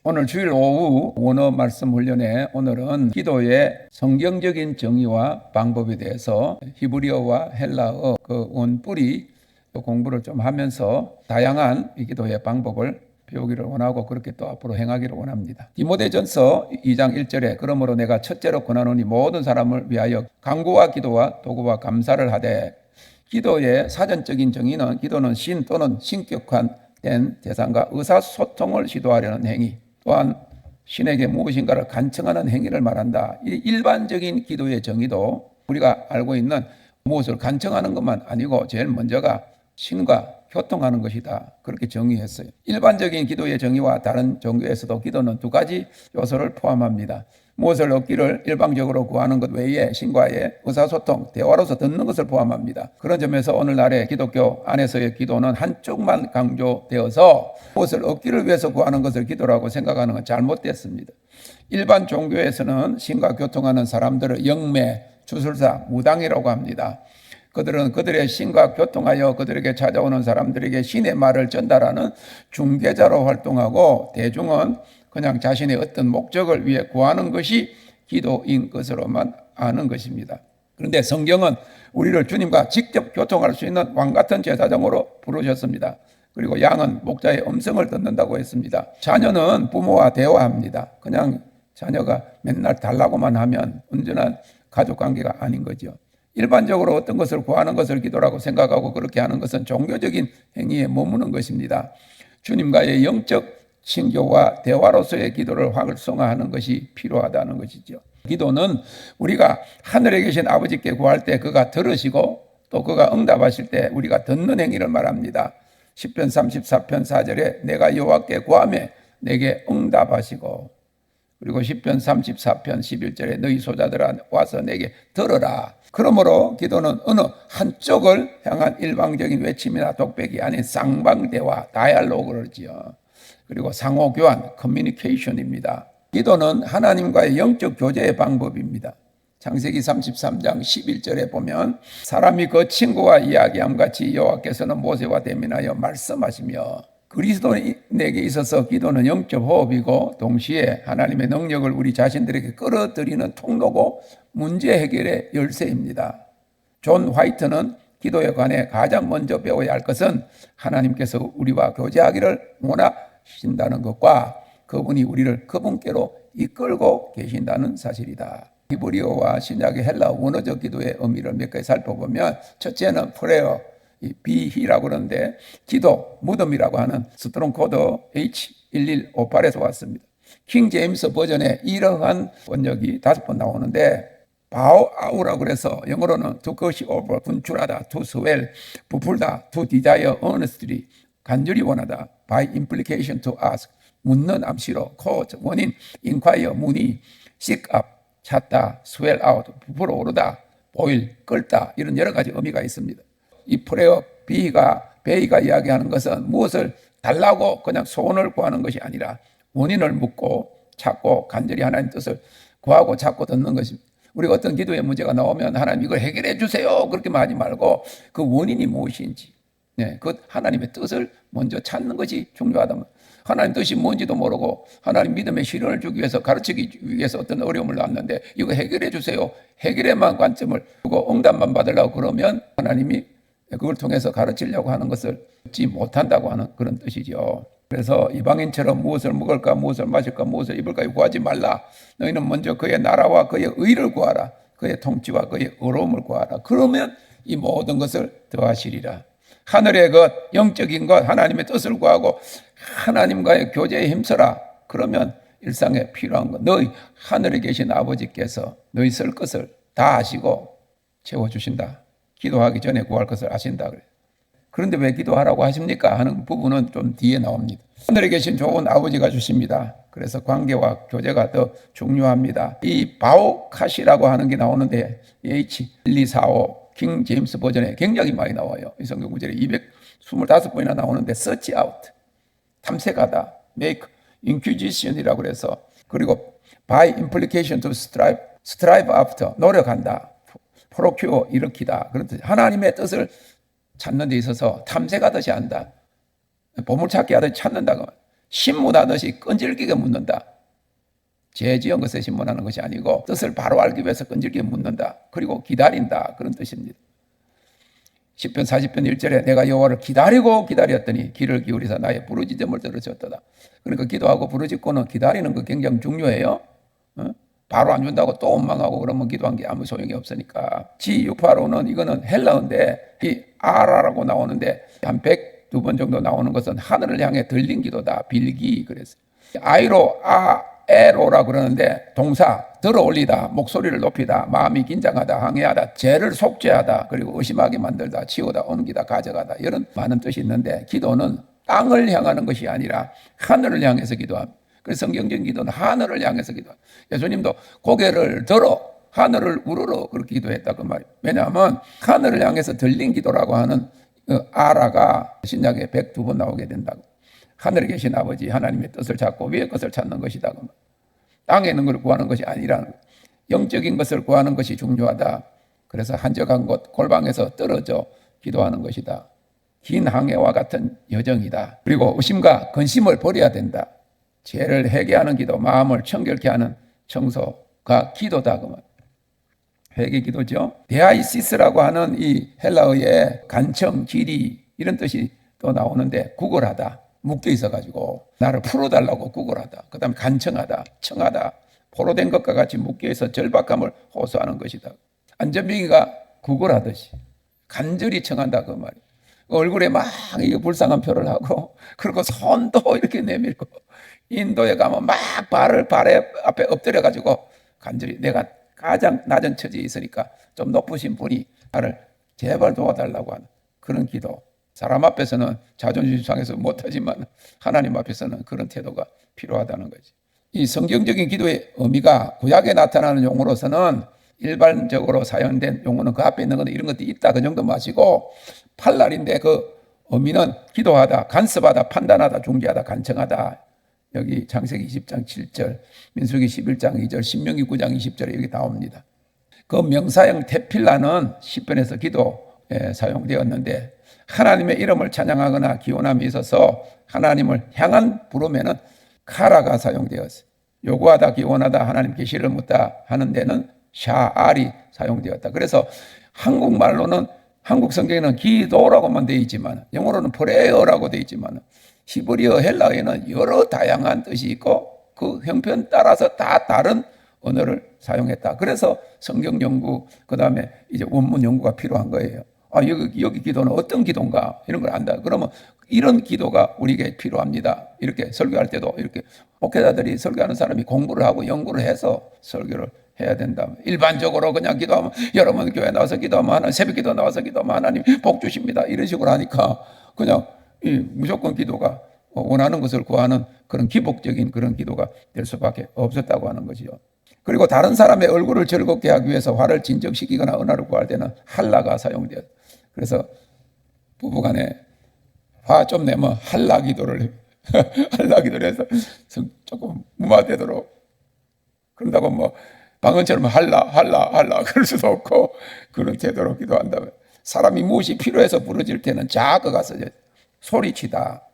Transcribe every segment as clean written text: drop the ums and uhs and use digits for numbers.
오늘 주일 오후 원어 말씀 훈련에 오늘은 기도의 성경적인 정의와 방법에 대해서 히브리어와 헬라어 그 원뿌리 공부를 좀 하면서 다양한 이 기도의 방법을 배우기를 원하고 그렇게 또 앞으로 행하기를 원합니다. 디모데전서 2장 1절에 그러므로 내가 첫째로 권하노니 모든 사람을 위하여 간구와 기도와 도구와 감사를 하되, 기도의 사전적인 정의는 기도는 신 또는 신격화된 대상과 의사소통을 시도하려는 행위, 또한 신에게 무엇인가를 간청하는 행위를 말한다. 이 일반적인 기도의 정의도 우리가 알고 있는 무엇을 간청하는 것만 아니고 제일 먼저가 신과 교통하는 것이다. 그렇게 정의했어요. 일반적인 기도의 정의와 다른 종교에서도 기도는 두 가지 요소를 포함합니다. 무엇을 얻기를 일방적으로 구하는 것 외에 신과의 의사소통, 대화로서 듣는 것을 포함합니다. 그런 점에서 오늘날의 기독교 안에서의 기도는 한쪽만 강조되어서 무엇을 얻기를 위해서 구하는 것을 기도라고 생각하는 건 잘못됐습니다. 일반 종교에서는 신과 교통하는 사람들을 영매, 주술사, 무당이라고 합니다. 그들은 그들의 신과 교통하여 그들에게 찾아오는 사람들에게 신의 말을 전달하는 중개자로 활동하고, 대중은 그냥 자신의 어떤 목적을 위해 구하는 것이 기도인 것으로만 아는 것입니다. 그런데 성경은 우리를 주님과 직접 교통할 수 있는 왕같은 제사장으로 부르셨습니다. 그리고 양은 목자의 음성을 듣는다고 했습니다. 자녀는 부모와 대화합니다. 그냥 자녀가 맨날 달라고만 하면 온전한 가족관계가 아닌 거죠. 일반적으로 어떤 것을 구하는 것을 기도라고 생각하고 그렇게 하는 것은 종교적인 행위에 머무는 것입니다. 주님과의 영적 친교와 대화로서의 기도를 활성화하는 것이 필요하다는 것이죠. 기도는 우리가 하늘에 계신 아버지께 구할 때 그가 들으시고 또 그가 응답하실 때 우리가 듣는 행위를 말합니다. 시편 34편 4절에 내가 여호와께 구하며 내게 응답하시고, 그리고 시편 34편 11절에 너희 소자들아 와서 내게 들으라. 그러므로 기도는 어느 한쪽을 향한 일방적인 외침이나 독백이 아닌 쌍방대화, 다이알로그를 지어, 그리고 상호교환, 커뮤니케이션입니다. 기도는 하나님과의 영적 교제의 방법입니다. 창세기 33장 11절에 보면 사람이 그 친구와 이야기함 같이 여호와께서는 모세와 대면하여 말씀하시며, 그리스도인에게 있어서 기도는 영적 호흡이고 동시에 하나님의 능력을 우리 자신들에게 끌어들이는 통로고 문제 해결의 열쇠입니다. 존 화이트는 기도에 관해 가장 먼저 배워야 할 것은 하나님께서 우리와 교제하기를 원하신다는 것과 그분이 우리를 그분께로 이끌고 계신다는 사실이다. 히브리어와 신약의 헬라 원어적 기도의 의미를 몇 가지 살펴보면, 첫째는 프레어, 비히라고 그러는데 기도, 무덤이라고 하는 스트롱 코드 H1158에서 왔습니다. 킹 제임스 버전에 이러한 번역이 5번 나오는데, bow out라고 그래서 영어로는 to gush over, 분출하다, to swell, 부풀다, to desire earnestly, 간절히 원하다, by implication to ask, 묻는 암시로, cause, 원인, inquire, 문의, seek up, 찾다, swell out, 부풀어 오르다, boil, 끓다, 이런 여러 가지 의미가 있습니다. 이 프레어 베이가 이야기하는 것은 무엇을 달라고 그냥 소원을 구하는 것이 아니라 원인을 묻고 찾고 간절히 하나님 뜻을 구하고 찾고 듣는 것입니다. 우리가 어떤 기도에 문제가 나오면 하나님 이걸 해결해 주세요 그렇게만 하지 말고 그 원인이 무엇인지, 그 하나님의 뜻을 먼저 찾는 것이 중요하다. 하나님 뜻이 뭔지도 모르고 하나님 믿음의 실현을 주기 위해서, 가르치기 위해서 어떤 어려움을 낳았는데 이거 해결해 주세요, 해결에만 관점을 두고 응답만 받으려고 그러면 하나님이 그걸 통해서 가르치려고 하는 것을 듣지 못한다고 하는 그런 뜻이죠. 그래서 이방인처럼 무엇을 먹을까, 무엇을 마실까, 무엇을 입을까 구하지 말라. 너희는 먼저 그의 나라와 그의 의를 구하라. 그의 통치와 그의 의로움을 구하라. 그러면 이 모든 것을 더하시리라. 하늘의 것, 영적인 것, 하나님의 뜻을 구하고 하나님과의 교제에 힘써라. 그러면 일상에 필요한 것, 너희 하늘에 계신 아버지께서 너희 쓸 것을 다 아시고 채워주신다. 기도하기 전에 구할 것을 아신다. 그런데 왜 기도하라고 하십니까? 하는 부분은 좀 뒤에 나옵니다. 하늘에 계신 좋은 아버지가 주십니다. 그래서 관계와 교제가 더 중요합니다. 이 바오카시라고 하는 게 나오는데 H1245 킹 제임스 버전에 굉장히 많이 나와요. 이 성경 구절에 225번이나 나오는데 search out, 탐색하다, make, inquisition이라고 그래서, 그리고 by implication to strive after, 노력한다, 프로큐어, 일으키다. 그렇듯 하나님의 뜻을 찾는 데 있어서 탐색하듯이 한다. 보물찾기 하듯이 찾는다. 신문하듯이 끈질기게 묻는다. 죄 지은 것에 신문하는 것이 아니고 뜻을 바로 알기 위해서 끈질기게 묻는다. 그리고 기다린다. 그런 뜻입니다. 시편 40편 1절에 내가 여호와를 기다리고 기다렸더니 귀를 기울이사 나의 부르짖음을 들으셨도다. 그러니까 기도하고 부르짖고는 기다리는 거 굉장히 중요해요. 바로 안 준다고 또 원망하고 그러면 기도한 게 아무 소용이 없으니까. G685는 이거는 헬라어인데 이 아라라고 나오는데 한 102번 정도 나오는 것은 하늘을 향해 들린 기도다. 빌기 그랬어요. 아이로 에로라 그러는데 동사 들어올리다, 목소리를 높이다, 마음이 긴장하다, 항해하다, 죄를 속죄하다, 그리고 의심하게 만들다, 치우다, 옮기다, 가져가다 이런 많은 뜻이 있는데 기도는 땅을 향하는 것이 아니라 하늘을 향해서 기도합니다. 그래서 성경적인 기도는 하늘을 향해서 기도합니다. 예수님도 고개를 들어 하늘을 우러러 그렇게 기도했다 그 말이에요. 왜냐하면 하늘을 향해서 들린 기도라고 하는 그 아라가 신약에 102번 나오게 된다고. 하늘에 계신 아버지 하나님의 뜻을 찾고 위의 것을 찾는 것이다. 땅에 있는 걸 구하는 것이 아니라 영적인 것을 구하는 것이 중요하다. 그래서 한적한 곳 골방에서 떨어져 기도하는 것이다. 긴 항해와 같은 여정이다. 그리고 의심과 근심을 버려야 된다. 죄를 회개하는 기도, 마음을 청결케 하는 청소가 기도다. 회개 기도죠. 데아이시스라고 하는 이 헬라어의 간청, 길이 이런 뜻이 또 나오는데 구걸하다. 묶여 있어가지고 나를 풀어달라고 구걸하다. 그 다음에 간청하다, 청하다. 포로된 것과 같이 묶여있어 절박함을 호소하는 것이다. 안전병이가 구걸하듯이 간절히 청한다 그 말이에요. 얼굴에 막 이게 불쌍한 표를 하고 그리고 손도 이렇게 내밀고 인도에 가면 막 발에 앞에 엎드려가지고 간절히 내가 가장 낮은 처지에 있으니까 좀 높으신 분이 나를 제발 도와달라고 하는 그런 기도. 사람 앞에서는 자존심 상해서 못하지만 하나님 앞에서는 그런 태도가 필요하다는 거지. 이 성경적인 기도의 의미가 구약에 나타나는 용어로서는 일반적으로 사용된 용어는 그 앞에 있는 건 이런 것도 있다 그 정도 마시고 팔날인데 그 의미는 기도하다, 간섭하다, 판단하다, 중재하다, 간청하다. 여기 창세기 20장 7절, 민수기 11장 2절, 신명기 9장 20절에 여기 나옵니다. 그 명사형 테필라는 시편에서 기도에 사용되었는데 하나님의 이름을 찬양하거나 기원함이 있어서 하나님을 향한 부르면은 카라가 사용되었어요. 요구하다, 기원하다, 하나님 계시를 묻다 하는 데는 샤알이 사용되었다. 그래서 한국말로는 한국 성경에는 기도라고만 되어 있지만 영어로는 프레어라고 되어 있지만 히브리어 헬라어에는 여러 다양한 뜻이 있고 그 형편 따라서 다 다른 언어를 사용했다. 그래서 성경 연구 그다음에 이제 원문 연구가 필요한 거예요. 여기 기도는 어떤 기도인가 이런 걸 안다. 그러면 이런 기도가 우리에게 필요합니다. 이렇게 설교할 때도 이렇게 목회자들이 설교하는 사람이 공부를 하고 연구를 해서 설교를 해야 된다. 일반적으로 그냥 기도하면 여러분 교회 나와서 기도하면 하나님 새벽 기도 나와서 기도하면 하나님 복 주십니다. 이런 식으로 하니까 그냥 무조건 기도가 원하는 것을 구하는 그런 기복적인 그런 기도가 될 수밖에 없었다고 하는 것이요. 그리고 다른 사람의 얼굴을 즐겁게 하기 위해서 화를 진정시키거나 은화를 구할 때는 할라가 사용돼요. 그래서 부부간에 화 좀 내면 할라 기도를 할라 기도를 해서 조금 무마되도록 그런다고 뭐 방언처럼 할라 그럴 수도 없고 그런 태도로 기도한다면 사람이 무엇이 필요해서 부르질 때는 자아가 가서 소리치다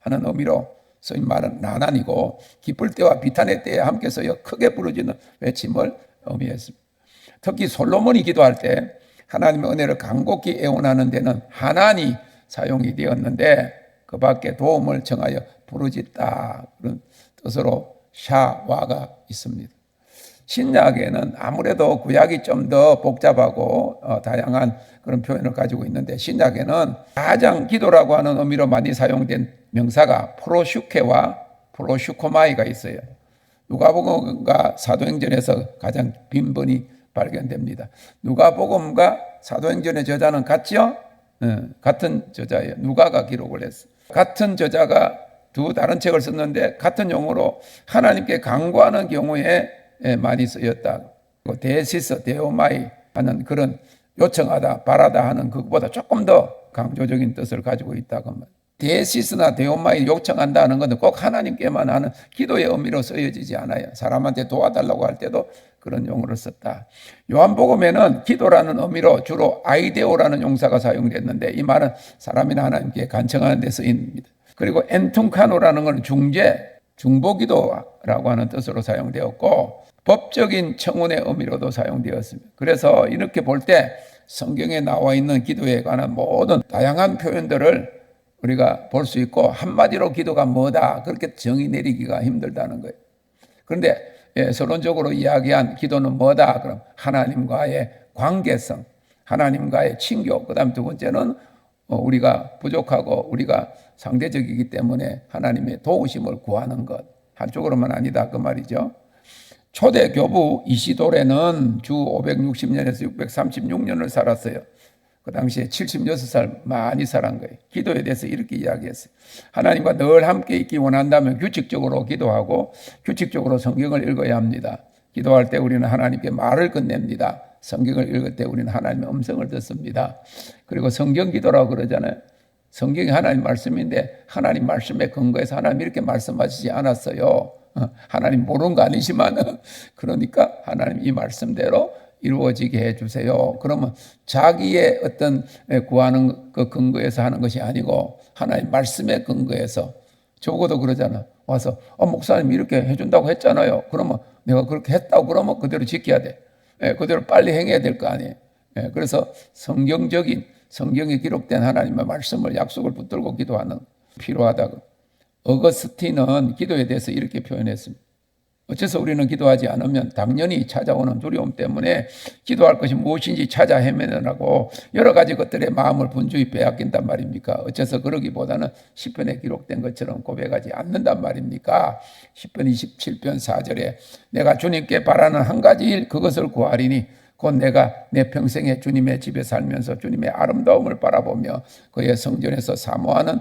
하는 의미로 쓰인 말은 나난이고 기쁠 때와 비탄의 때에 함께 쓰여 크게 부르짖는 외침을 의미했습니다. 특히 솔로몬이 기도할 때 하나님의 은혜를 간곡히 애원하는 데는 하나니 사용이 되었는데 그 밖에 도움을 청하여 부르짖다 그런 뜻으로 샤와가 있습니다. 신약에는 아무래도 구약이 좀 더 복잡하고 다양한 그런 표현을 가지고 있는데 신약에는 가장 기도라고 하는 의미로 많이 사용된 명사가 프로슈케와 프로슈코마이가 있어요. 누가복음과 사도행전에서 가장 빈번히 발견됩니다. 누가복음과 사도행전의 저자는 같죠? 같은 저자예요. 누가가 기록을 했어요. 같은 저자가 두 다른 책을 썼는데 같은 용어로 하나님께 간구하는 경우에 많이 쓰였다. 데시스, 데오마이 하는 그런 요청하다, 바라다 하는 그것보다 조금 더 강조적인 뜻을 가지고 있다고 합니다. 데시스나 데오마이 요청한다는 것은 꼭 하나님께만 하는 기도의 의미로 쓰여지지 않아요. 사람한테 도와달라고 할 때도 그런 용어를 썼다. 요한복음에는 기도라는 의미로 주로 아이데오라는 용사가 사용됐는데 이 말은 사람이나 하나님께 간청하는 데 쓰입니다. 그리고 엔퉁카노라는 건 중재, 중보기도라고 하는 뜻으로 사용되었고 법적인 청혼의 의미로도 사용되었습니다. 그래서 이렇게 볼 때 성경에 나와 있는 기도에 관한 모든 다양한 표현들을 우리가 볼 수 있고 한마디로 기도가 뭐다 그렇게 정의 내리기가 힘들다는 거예요. 그런데 서론적으로 이야기한 기도는 뭐다? 그럼 하나님과의 관계성, 하나님과의 친교, 그 다음 두 번째는 우리가 부족하고 우리가 상대적이기 때문에 하나님의 도우심을 구하는 것. 한쪽으로만 아니다 그 말이죠. 초대 교부 이시도레는 주 560년에서 636년을 살았어요. 그 당시에 76살 많이 살은 거예요. 기도에 대해서 이렇게 이야기했어요. 하나님과 늘 함께 있기 원한다면 규칙적으로 기도하고 규칙적으로 성경을 읽어야 합니다. 기도할 때 우리는 하나님께 말을 건넵니다. 성경을 읽을 때 우리는 하나님의 음성을 듣습니다. 그리고 성경 기도라고 그러잖아요. 성경이 하나님 말씀인데 하나님 말씀에 근거해서 하나님 이렇게 말씀하시지 않았어요. 하나님 모르는 거 아니지만 그러니까 하나님 이 말씀대로 이루어지게 해주세요. 그러면 자기의 어떤 구하는 그 근거에서 하는 것이 아니고 하나님 말씀에 근거해서 적어도 그러잖아. 와서 목사님 이렇게 해준다고 했잖아요. 그러면 내가 그렇게 했다고 그러면 그대로 지켜야 돼. 그대로 빨리 행해야 될 거 아니에요. 그래서 성경적인 성경에 기록된 하나님의 말씀을 약속을 붙들고 기도하는 필요하다고. 어거스틴은 기도에 대해서 이렇게 표현했습니다. 어째서 우리는 기도하지 않으면 당연히 찾아오는 두려움 때문에 기도할 것이 무엇인지 찾아 헤매느라고 여러 가지 것들의 마음을 분주히 빼앗긴단 말입니까? 어째서 그러기보다는 시편에 기록된 것처럼 고백하지 않는단 말입니까? 시편 27편 4절에 내가 주님께 바라는 한 가지 일 그것을 구하리니 곧 내가 내 평생에 주님의 집에 살면서 주님의 아름다움을 바라보며 그의 성전에서 사모하는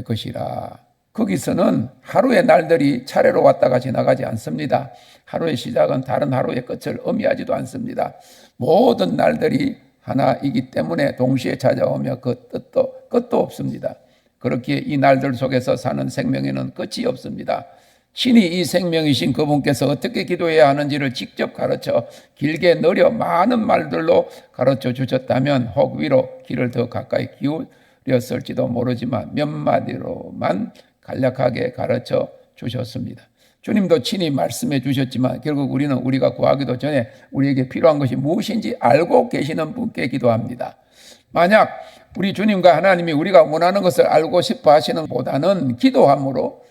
것이라. 거기서는 하루의 날들이 차례로 왔다가 지나가지 않습니다. 하루의 시작은 다른 하루의 끝을 의미하지도 않습니다. 모든 날들이 하나이기 때문에 동시에 찾아오며 그 뜻도 끝도 없습니다. 그렇기에 이 날들 속에서 사는 생명에는 끝이 없습니다. 친히 이 생명이신 그분께서 어떻게 기도해야 하는지를 직접 가르쳐 길게 느려 많은 말들로 가르쳐 주셨다면 혹 위로 길을 더 가까이 기울였을지도 모르지만 몇 마디로만 간략하게 가르쳐 주셨습니다. 주님도 친히 말씀해 주셨지만 결국 우리는 우리가 구하기도 전에 우리에게 필요한 것이 무엇인지 알고 계시는 분께 기도합니다. 만약 우리 주님과 하나님이 우리가 원하는 것을 알고 싶어 하시는 보다는 기도함으로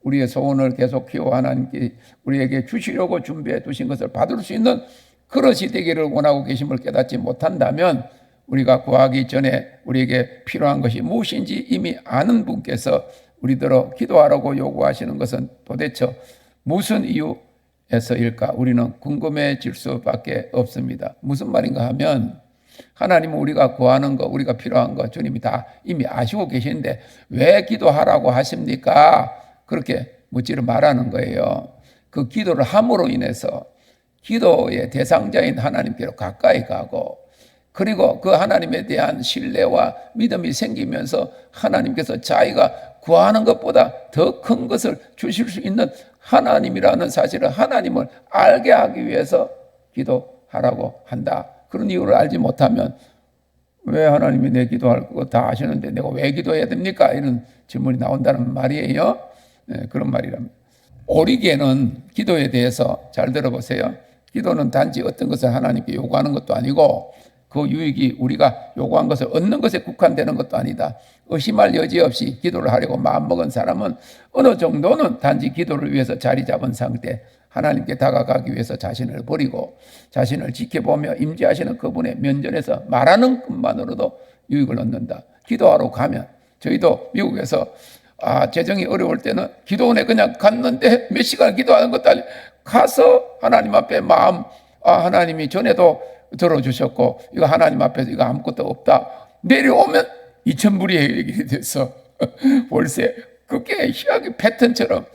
우리의 소원을 계속 키워 하나님께 우리에게 주시려고 준비해 두신 것을 받을 수 있는 그릇이 되기를 원하고 계심을 깨닫지 못한다면 우리가 구하기 전에 우리에게 필요한 것이 무엇인지 이미 아는 분께서 우리들어 기도하라고 요구하시는 것은 도대체 무슨 이유에서일까? 우리는 궁금해질 수밖에 없습니다. 무슨 말인가 하면 하나님은 우리가 구하는 거, 우리가 필요한 거 주님이 다 이미 아시고 계시는데 왜 기도하라고 하십니까? 그렇게 묻지를 말하는 거예요. 그 기도를 함으로 인해서 기도의 대상자인 하나님께로 가까이 가고 그리고 그 하나님에 대한 신뢰와 믿음이 생기면서 하나님께서 자기가 구하는 것보다 더 큰 것을 주실 수 있는 하나님이라는 사실을 하나님을 알게 하기 위해서 기도하라고 한다. 그런 이유를 알지 못하면 왜 하나님이 내 기도할 거 다 아시는데 내가 왜 기도해야 됩니까? 이런 질문이 나온다는 말이에요. 그런 말이랍니다. 오리게는 기도에 대해서 잘 들어보세요. 기도는 단지 어떤 것을 하나님께 요구하는 것도 아니고 그 유익이 우리가 요구한 것을 얻는 것에 국한되는 것도 아니다. 의심할 여지 없이 기도를 하려고 마음먹은 사람은 어느 정도는 단지 기도를 위해서 자리 잡은 상태, 하나님께 다가가기 위해서 자신을 버리고 자신을 지켜보며 임재하시는 그분의 면전에서 말하는 것만으로도 유익을 얻는다. 기도하러 가면 저희도 미국에서 재정이 어려울 때는 기도원에 그냥 갔는데 몇 시간 기도하는 것도 아니고 가서 하나님 앞에 마음 하나님이 전에도 들어주셨고 이거 하나님 앞에서 이거 아무것도 없다. 내려오면 2,000불이 해결이 돼서 월세 그게 희한하게 패턴처럼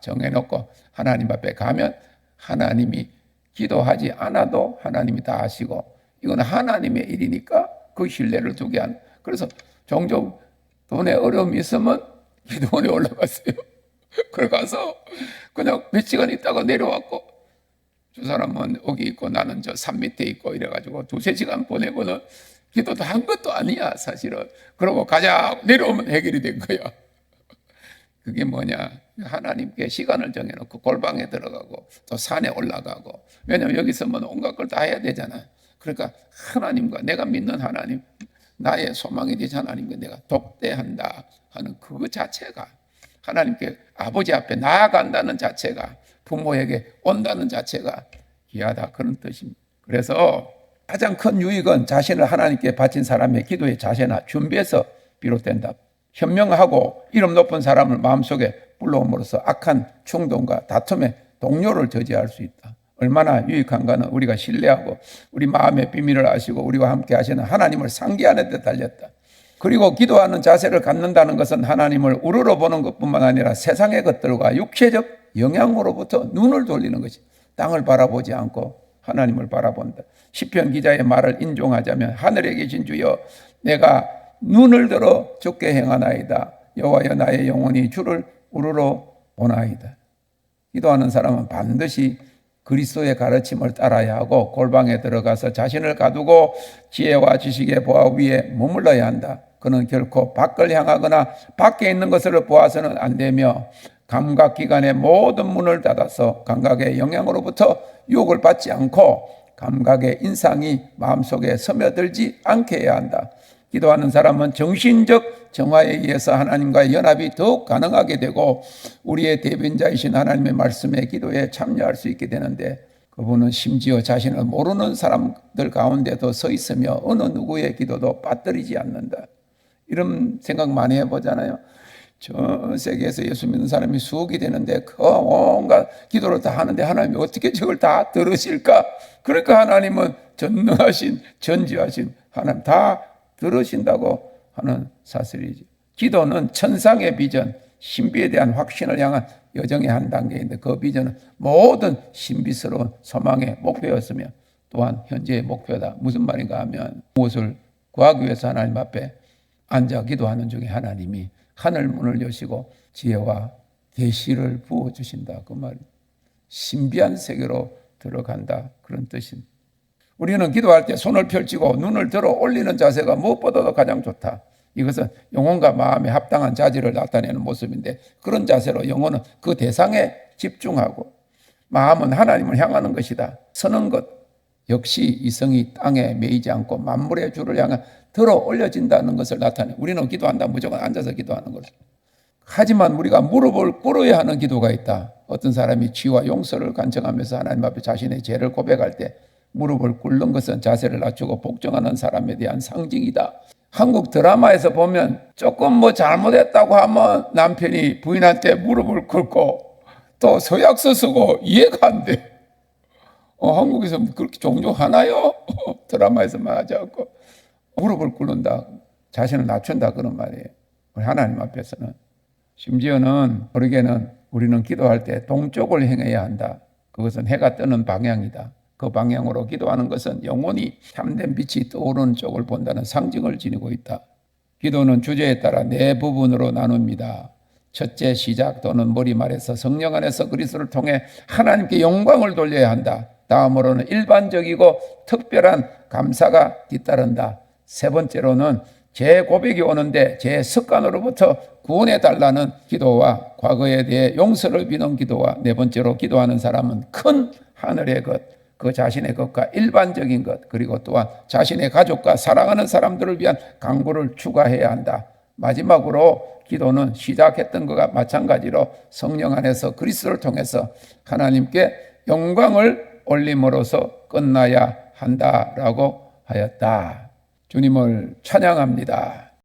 정해놓고 하나님 앞에 가면 하나님이 기도하지 않아도 하나님이 다 하시고 이건 하나님의 일이니까 그 신뢰를 두게 하는. 그래서 종종 돈에 어려움이 있으면 기도원에 올라갔어요. 그래 가서 그냥 몇 시간 있다가 내려왔고 저 사람은 여기 있고 나는 저 산 밑에 있고 이래가지고 2-3시간 보내고는 기도도 한 것도 아니야 사실은. 그러고 가자 내려오면 해결이 된 거야. 그게 뭐냐? 하나님께 시간을 정해놓고 골방에 들어가고 또 산에 올라가고, 왜냐하면 여기서 뭐 온갖 걸 다 해야 되잖아. 그러니까 하나님과, 내가 믿는 하나님, 나의 소망이 되신 하나님과 내가 독대한다 하는 그 자체가, 하나님께 아버지 앞에 나아간다는 자체가, 부모에게 온다는 자체가 귀하다, 그런 뜻입니다. 그래서 가장 큰 유익은 자신을 하나님께 바친 사람의 기도의 자세나 준비에서 비롯된다. 현명하고 이름 높은 사람을 마음속에 불러옴으로써 악한 충동과 다툼의 동료를 저지할 수 있다. 얼마나 유익한가는 우리가 신뢰하고 우리 마음의 비밀을 아시고 우리와 함께 하시는 하나님을 상기하는 데 달렸다. 그리고 기도하는 자세를 갖는다는 것은 하나님을 우러러 보는 것뿐만 아니라 세상의 것들과 육체적 영향으로부터 눈을 돌리는 것이, 땅을 바라보지 않고 하나님을 바라본다. 시편 기자의 말을 인용하자면, 하늘에 계신 주여, 내가 눈을 들어 주께 행하나이다. 여호와여, 나의 영혼이 주를 우러러 보나이다. 기도하는 사람은 반드시 그리스도의 가르침을 따라야 하고 골방에 들어가서 자신을 가두고 지혜와 지식의 보화 위에 머물러야 한다. 그는 결코 밖을 향하거나 밖에 있는 것을 보아서는 안 되며, 감각기관의 모든 문을 닫아서 감각의 영향으로부터 유혹을 받지 않고 감각의 인상이 마음속에 스며들지 않게 해야 한다. 기도하는 사람은 정신적 정화에 의해서 하나님과의 연합이 더욱 가능하게 되고 우리의 대변자이신 하나님의 말씀에 기도에 참여할 수 있게 되는데, 그분은 심지어 자신을 모르는 사람들 가운데도 서 있으며 어느 누구의 기도도 빠뜨리지 않는다. 이런 생각 많이 해보잖아요. 전 세계에서 예수 믿는 사람이 수억이 되는데 그 온갖 기도를 다 하는데 하나님이 어떻게 저걸 다 들으실까? 그러니까 하나님은 전능하신, 전지하신 하나님 다 들으신다고 하는 사실이지. 기도는 천상의 비전, 신비에 대한 확신을 향한 여정의 한 단계인데, 그 비전은 모든 신비스러운 소망의 목표였으며 또한 현재의 목표다. 무슨 말인가 하면, 무엇을 구하기 위해서 하나님 앞에 앉아 기도하는 중에 하나님이 하늘 문을 여시고 지혜와 계시를 부어주신다, 그 말입니다. 신비한 세계로 들어간다, 그런 뜻입니다. 우리는 기도할 때 손을 펼치고 눈을 들어 올리는 자세가 무엇보다도 가장 좋다. 이것은 영혼과 마음에 합당한 자질을 나타내는 모습인데, 그런 자세로 영혼은 그 대상에 집중하고 마음은 하나님을 향하는 것이다. 서는 것 역시 이성이 땅에 매이지 않고 만물의 주를 향해 들어 올려진다는 것을 나타내. 우리는 기도한다, 무조건 앉아서 기도하는 거죠. 하지만 우리가 무릎을 꿇어야 하는 기도가 있다. 어떤 사람이 치유와 용서를 간청하면서 하나님 앞에 자신의 죄를 고백할 때 무릎을 꿇는 것은 자세를 낮추고 복종하는 사람에 대한 상징이다. 한국 드라마에서 보면 조금 뭐 잘못했다고 하면 남편이 부인한테 무릎을 꿇고 또 서약서 쓰고 이해가 안 돼. 한국에서 그렇게 종종 하나요? 드라마에서만 하지 않고 무릎을 꿇는다, 자신을 낮춘다, 그런 말이에요. 우리 하나님 앞에서는. 심지어는 모르게는 우리는 기도할 때 동쪽을 향해야 한다. 그것은 해가 뜨는 방향이다. 그 방향으로 기도하는 것은 영원히 참된 빛이 떠오르는 쪽을 본다는 상징을 지니고 있다. 기도는 주제에 따라 네 부분으로 나눕니다. 첫째, 시작 또는 머리말에서 성령 안에서 그리스도를 통해 하나님께 영광을 돌려야 한다. 다음으로는 일반적이고 특별한 감사가 뒤따른다. 세 번째로는 제 고백이 오는데 제 습관으로부터 구원해 달라는 기도와 과거에 대해 용서를 비는 기도와, 네 번째로 기도하는 사람은 큰 하늘의 것, 그 자신의 것과 일반적인 것, 그리고 또한 자신의 가족과 사랑하는 사람들을 위한 간구를 추가해야 한다. 마지막으로 기도는 시작했던 것과 마찬가지로 성령 안에서 그리스도를 통해서 하나님께 영광을 올림으로써 끝나야 한다라고 하였다. 주님을 찬양합니다.